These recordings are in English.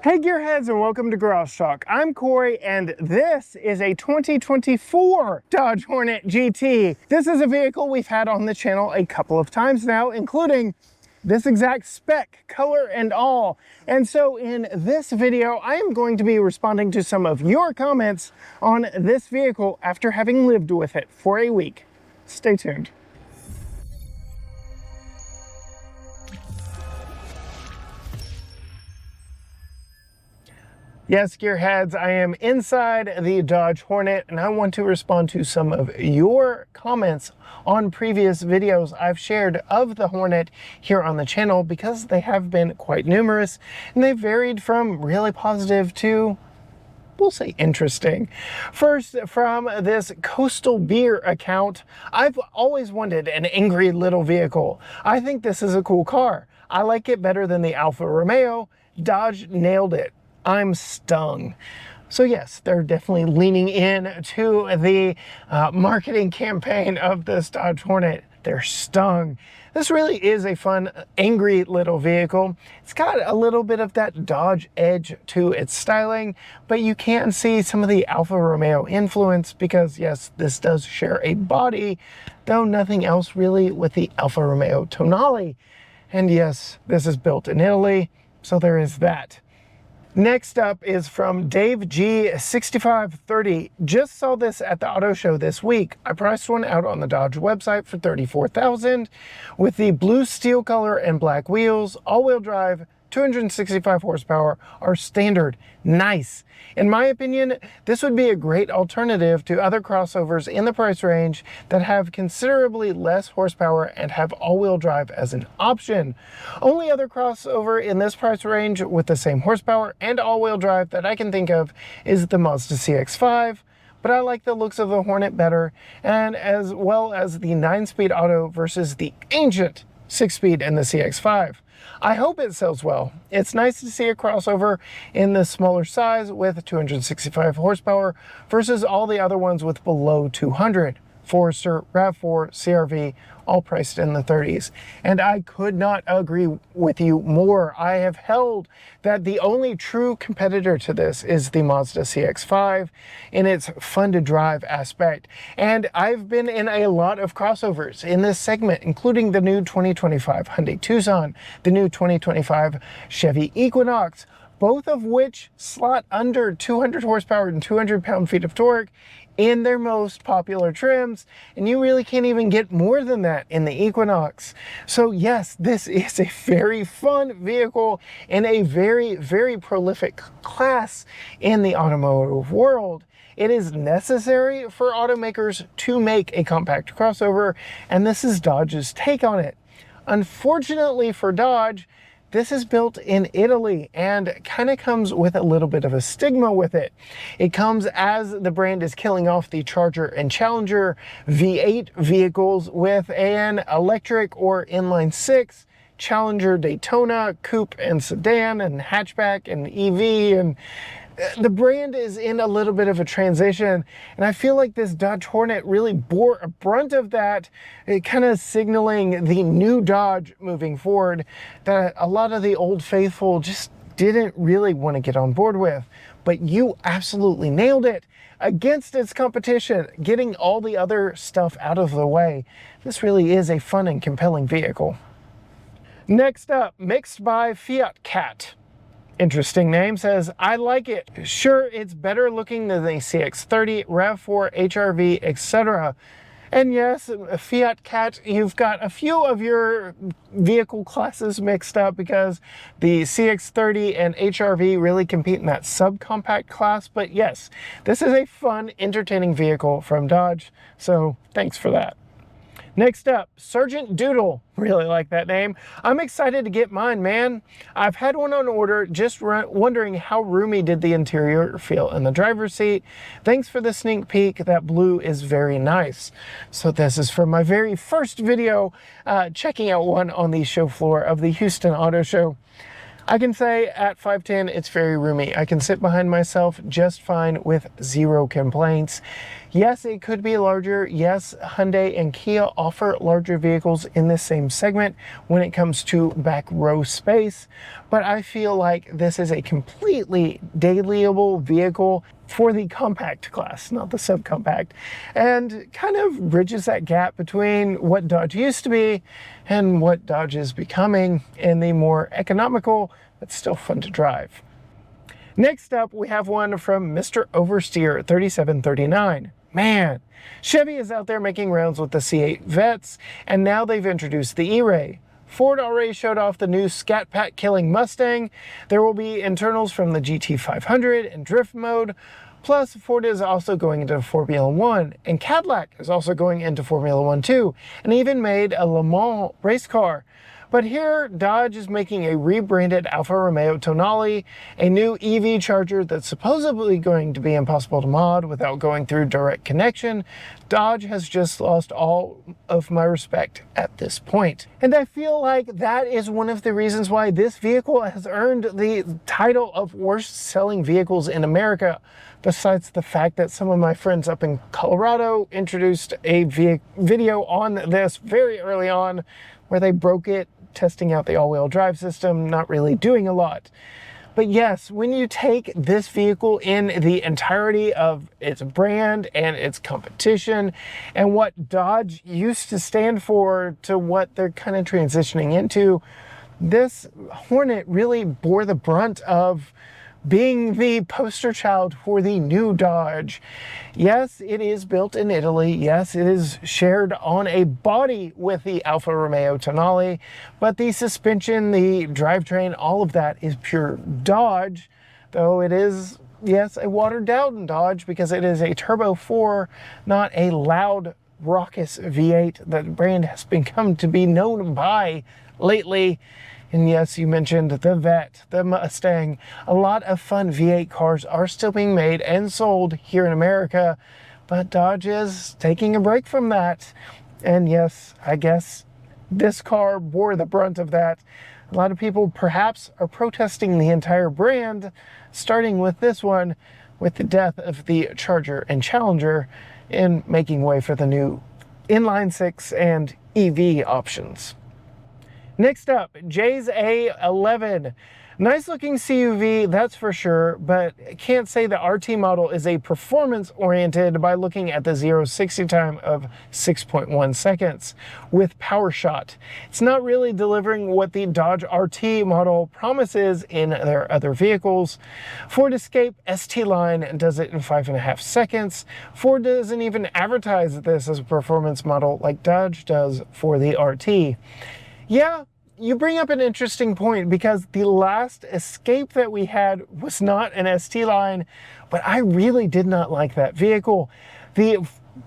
Hey Gearheads, and welcome to Garage Talk. I'm Corey and this is a 2024 Dodge Hornet GT. This is a vehicle we've had on the channel a couple of times now, including this exact spec, color and all. And so in this video, I am going to be responding to some of your comments on this vehicle after having lived with it for a week. Stay tuned. Yes, Gearheads, I am inside the Dodge Hornet and I want to respond to some of your comments on previous videos I've shared of the Hornet here on the channel because they have been quite numerous and they varied from really positive to, we'll say, interesting. First, from this Coastal Beer account, I've always wanted an angry little vehicle. I think this is a cool car. I like it better than the Alfa Romeo. Dodge nailed it. I'm stung. So yes, they're definitely leaning in to the marketing campaign of this Dodge Hornet. They're stung. This really is a fun, angry little vehicle. It's got a little bit of that Dodge edge to its styling, but you can see some of the Alfa Romeo influence because yes, this does share a body, though nothing else really with the Alfa Romeo Tonale. And yes, this is built in Italy, so there is that. Next up is from Dave G6530. Just saw this at the auto show this week. I priced one out on the Dodge website for $34,000 with the blue steel color and black wheels, all-wheel drive, 265 horsepower are standard. Nice. In my opinion, this would be a great alternative to other crossovers in the price range that have considerably less horsepower and have all-wheel drive as an option. Only other crossover in this price range with the same horsepower and all-wheel drive that I can think of is the Mazda CX-5. But I like the looks of the Hornet better, and as well as the 9-speed auto versus the ancient 6-speed in the CX-5. I hope it sells well. It's nice to see a crossover in the smaller size with 265 horsepower versus all the other ones with below 200. Forester, RAV4, CRV, all priced in the 30s. And I could not agree with you more. I have held that the only true competitor to this is the Mazda CX-5 in its fun to drive aspect. And I've been in a lot of crossovers in this segment, including the new 2025 Hyundai Tucson, the new 2025 Chevy Equinox, both of which slot under 200 horsepower and 200 pound-feet of torque in their most popular trims, and you really can't even get more than that in the Equinox. So yes, this is a very fun vehicle in a very, very prolific class in the automotive world. It is necessary for automakers to make a compact crossover, and this is Dodge's take on it. Unfortunately for Dodge, this is built in Italy and kind of comes with a little bit of a stigma with it. It comes as the brand is killing off the Charger and Challenger V8 vehicles with an electric or inline 6, Challenger Daytona, coupe and sedan and hatchback and EV, and the brand is in a little bit of a transition, and I feel like this Dodge Hornet really bore a brunt of that, kind of signaling the new Dodge moving forward that a lot of the old faithful just didn't really want to get on board with. But you absolutely nailed it against its competition, getting all the other stuff out of the way. This really is a fun and compelling vehicle. Next up, Mixed by Fiat Cat. Interesting name, says, I like it. Sure, it's better looking than the CX-30, RAV4, HRV, etc. And yes, Fiat Cat, you've got a few of your vehicle classes mixed up because the CX-30 and HRV really compete in that subcompact class. But yes, this is a fun, entertaining vehicle from Dodge, so thanks for that. Next up, Sergent Doodle. Really like that name. I'm excited to get mine, man. I've had one on order, just wondering how roomy did the interior feel in the driver's seat. Thanks for the sneak peek. That blue is very nice. So this is from my very first video checking out one on the show floor of the Houston Auto Show. I can say at 5'10", it's very roomy. I can sit behind myself just fine with zero complaints. Yes, it could be larger. Yes, Hyundai and Kia offer larger vehicles in the same segment when it comes to back row space, but I feel like this is a completely dailyable vehicle for the compact class, not the subcompact, and kind of bridges that gap between what Dodge used to be and what Dodge is becoming in the more economical but still fun to drive. Next up, we have one from Mr. Oversteer 3739. Man, Chevy is out there making rounds with the C8 Vets, and now they've introduced the E-Ray. Ford already showed off the new Scat Pack killing Mustang. There will be internals from the GT500 in drift mode. Plus, Ford is also going into Formula One, and Cadillac is also going into Formula One too, and even made a Le Mans race car. But here, Dodge is making a rebranded Alfa Romeo Tonale, a new EV charger that's supposedly going to be impossible to mod without going through direct connection. Dodge has just lost all of my respect at this point. And I feel like that is one of the reasons why this vehicle has earned the title of worst selling vehicles in America, besides the fact that some of my friends up in Colorado introduced a video on this very early on where they broke it, testing out the all-wheel drive system, not really doing a lot. But yes, when you take this vehicle in the entirety of its brand and its competition and what Dodge used to stand for to what they're kind of transitioning into, this Hornet really bore the brunt of being the poster child for the new Dodge. Yes, it is built in Italy. Yes, it is shared on a body with the Alfa Romeo Tonale, but the suspension, the drivetrain, all of that is pure Dodge, though it is, yes, a watered down Dodge because it is a Turbo 4, not a loud, raucous V8 that the brand has become to be known by lately. And yes, you mentioned the Vet, the Mustang. A lot of fun V8 cars are still being made and sold here in America, but Dodge is taking a break from that. And yes, I guess this car bore the brunt of that. A lot of people perhaps are protesting the entire brand, starting with this one, with the death of the Charger and Challenger, and making way for the new Inline 6 and EV options. Next up, Jay's A11. Nice looking CUV, that's for sure, but I can't say the RT model is a performance oriented by looking at the 0-60 time of 6.1 seconds with power shot. It's not really delivering what the Dodge RT model promises in their other vehicles. Ford Escape ST line does it in 5.5 seconds. Ford doesn't even advertise this as a performance model like Dodge does for the RT. Yeah, you bring up an interesting point because the last Escape that we had was not an ST line, but I really did not like that vehicle. The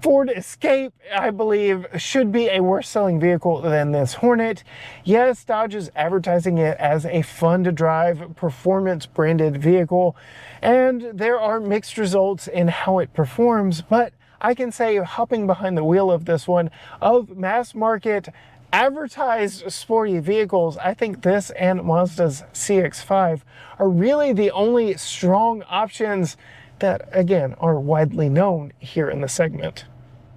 Ford Escape, I believe, should be a worse selling vehicle than this Hornet. Yes, Dodge is advertising it as a fun to drive, performance branded vehicle, and there are mixed results in how it performs, but I can say hopping behind the wheel of this one, of mass market advertised sporty vehicles, I think this and Mazda's CX-5 are really the only strong options that, again, are widely known here in the segment.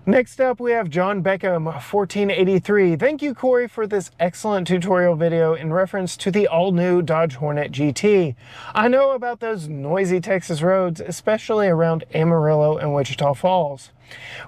Next up, we have John Beckham, 1483. Thank you, Corey, for this excellent tutorial video in reference to the all-new Dodge Hornet GT. I know about those noisy Texas roads, especially around Amarillo and Wichita Falls.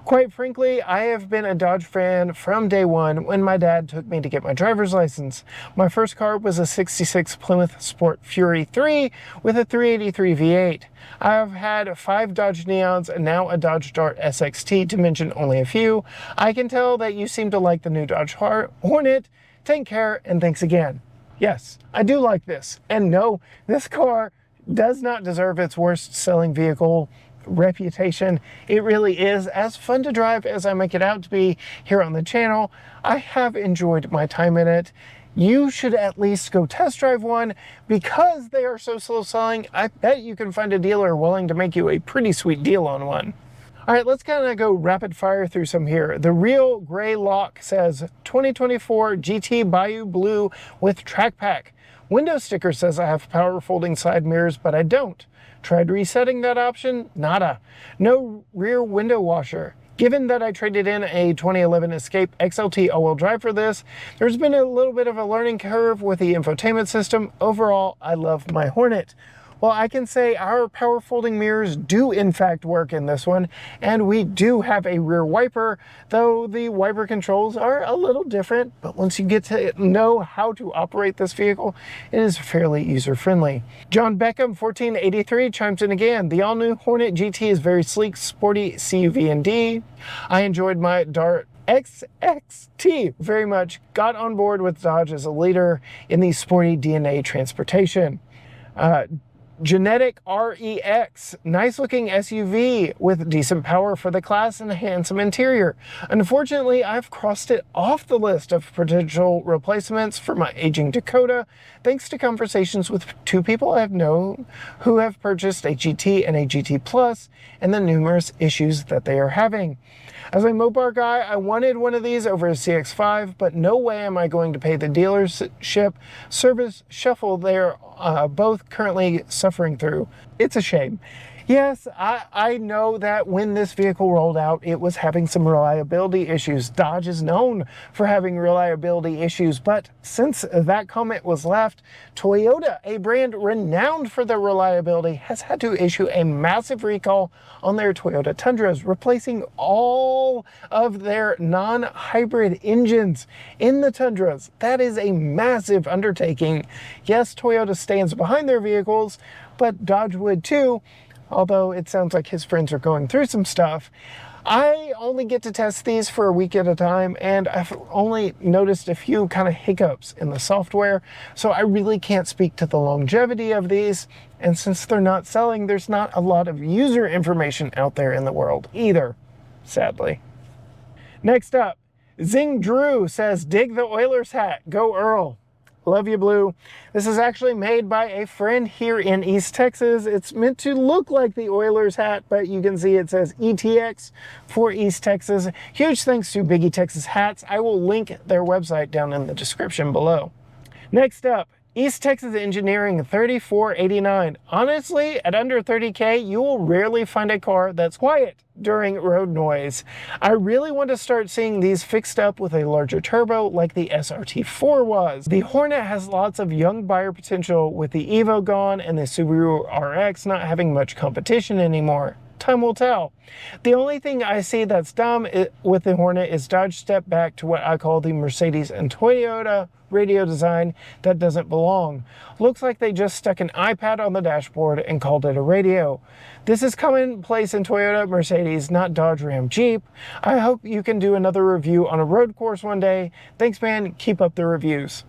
Quite frankly, I have been a Dodge fan from day one when my dad took me to get my driver's license. My first car was a 66 Plymouth Sport Fury 3 with a 383 V8. I've had 5 Dodge Neons and now a Dodge Dart SXT, to mention only a few. I can tell that you seem to like the new Dodge Hornet. Take care and thanks again. Yes, I do like this. And no, this car does not deserve its worst selling vehicle reputation. It really is as fun to drive as I make it out to be here on the channel. I have enjoyed my time in it. You should at least go test drive one because they are so slow selling. I bet you can find a dealer willing to make you a pretty sweet deal on one. All right, let's kind of go rapid fire through some here. The Real Gray Lock says 2024 GT Bayou Blue with track pack. Window sticker says I have power folding side mirrors, but I don't. Tried resetting that option, nada. No rear window washer. Given that I traded in a 2011 Escape XLT all-wheel drive for this, there's been a little bit of a learning curve with the infotainment system. Overall, I love my Hornet. Well, I can say our power folding mirrors do in fact work in this one, and we do have a rear wiper, though the wiper controls are a little different, but once you get to know how to operate this vehicle, it is fairly user-friendly. John Beckham 1483 chimes in again. The all-new Hornet GT is very sleek, sporty CUV&D. I enjoyed my Dart XXT very much. Got on board with Dodge as a leader in the sporty DNA transportation. Genetic REX, nice looking SUV with decent power for the class and a handsome interior. Unfortunately, I've crossed it off the list of potential replacements for my aging Dakota, thanks to conversations with two people I've known who have purchased a GT and a GT Plus and the numerous issues that they are having. As a Mopar guy, I wanted one of these over a CX-5, but no way am I going to pay the dealership service shuffle they're both currently suffering through. It's a shame. Yes, I know that when this vehicle rolled out, it was having some reliability issues. Dodge is known for having reliability issues, but since that comment was left, Toyota, a brand renowned for their reliability, has had to issue a massive recall on their Toyota Tundras, replacing all of their non-hybrid engines in the Tundras. That is a massive undertaking. Yes, Toyota stands behind their vehicles, but Dodge would too. Although it sounds like his friends are going through some stuff. I only get to test these for a week at a time, and I've only noticed a few kind of hiccups in the software, so I really can't speak to the longevity of these, and since they're not selling, there's not a lot of user information out there in the world either, sadly. Next up, Zing Drew says, dig the Oilers hat, go Earl. Love you, Blue. This is actually made by a friend here in East Texas. It's meant to look like the Oilers hat, but you can see it says ETX for East Texas. Huge thanks to Biggie Texas Hats. I will link their website down in the description below. Next up, East Texas Engineering 3489. Honestly, at under 30K, you will rarely find a car that's quiet during road noise. I really want to start seeing these fixed up with a larger turbo like the SRT4 was. The Hornet has lots of young buyer potential with the Evo gone and the Subaru RX not having much competition anymore. Time will tell. The only thing I see that's dumb with the Hornet is Dodge stepped back to what I call the Mercedes and Toyota radio design that doesn't belong. Looks like they just stuck an iPad on the dashboard and called it a radio. This is commonplace in Toyota, Mercedes, not Dodge, Ram, Jeep. I hope you can do another review on a road course one day. Thanks, man. Keep up the reviews.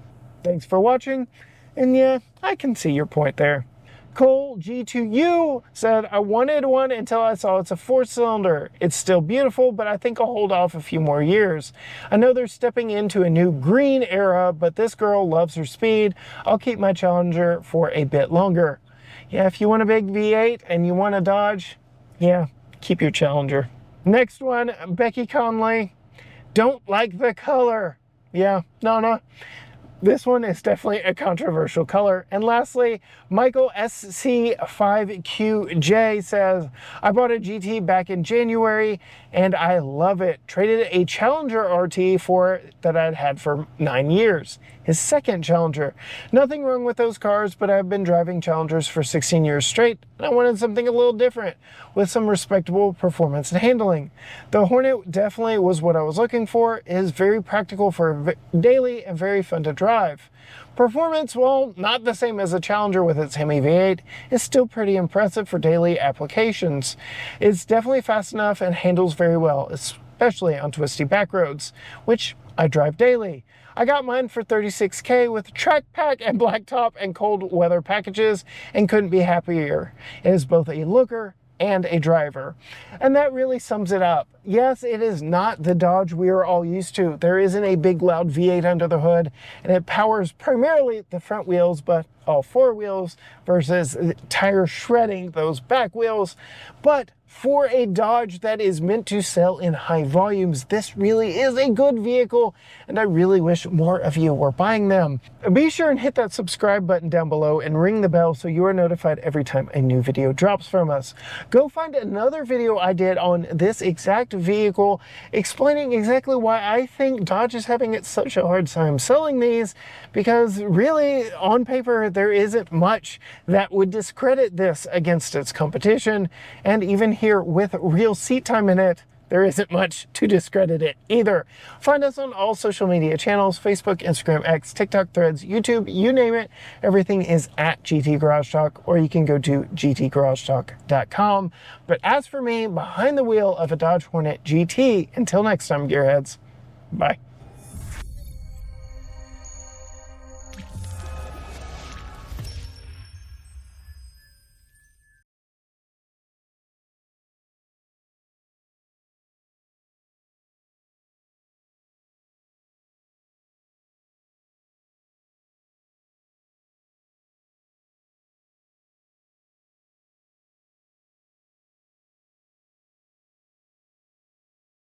Thanks for watching. And yeah, I can see your point there. Cole G2U said, I wanted one until I saw it's a 4-cylinder. It's still beautiful, but I think I'll hold off a few more years. I know they're stepping into a new green era, but this girl loves her speed. I'll keep my Challenger for a bit longer. Yeah, if you want a big V8 and you want a Dodge, yeah, keep your Challenger. Next one, Becky Conley. Don't like the color. Yeah, no. This one is definitely a controversial color. And lastly, Michael SC5QJ says, I bought a GT back in January and I love it. Traded a Challenger RT for it that I'd had for 9 years. His second Challenger. Nothing wrong with those cars, but I've been driving Challengers for 16 years straight, and I wanted something a little different with some respectable performance and handling. The Hornet definitely was what I was looking for. It is very practical for daily and very fun to drive. Performance, while not the same as a Challenger with its Hemi V8, is still pretty impressive for daily applications. It's definitely fast enough and handles very well, especially on twisty back roads, which I drive daily. I got mine for $36K with track pack and blacktop and cold weather packages and couldn't be happier. It is both a looker and a driver. And that really sums it up. Yes, it is not the Dodge we are all used to. There isn't a big loud V8 under the hood, and it powers primarily the front wheels, but all four wheels versus tire shredding those back wheels. But for a Dodge that is meant to sell in high volumes, this really is a good vehicle, and I really wish more of you were buying them. Be sure and hit that subscribe button down below and ring the bell so you are notified every time a new video drops from us. Go find another video I did on this exact vehicle explaining exactly why I think Dodge is having such a hard time selling these, because really on paper there isn't much that would discredit this against its competition, and even here with real seat time in it, there isn't much to discredit it either. Find us on all social media channels: Facebook, Instagram, X, TikTok, Threads, YouTube, you name it. Everything is at GT Garage Talk, or you can go to gtgaragetalk.com. But as for me, behind the wheel of a Dodge Hornet GT, until next time, gearheads, bye.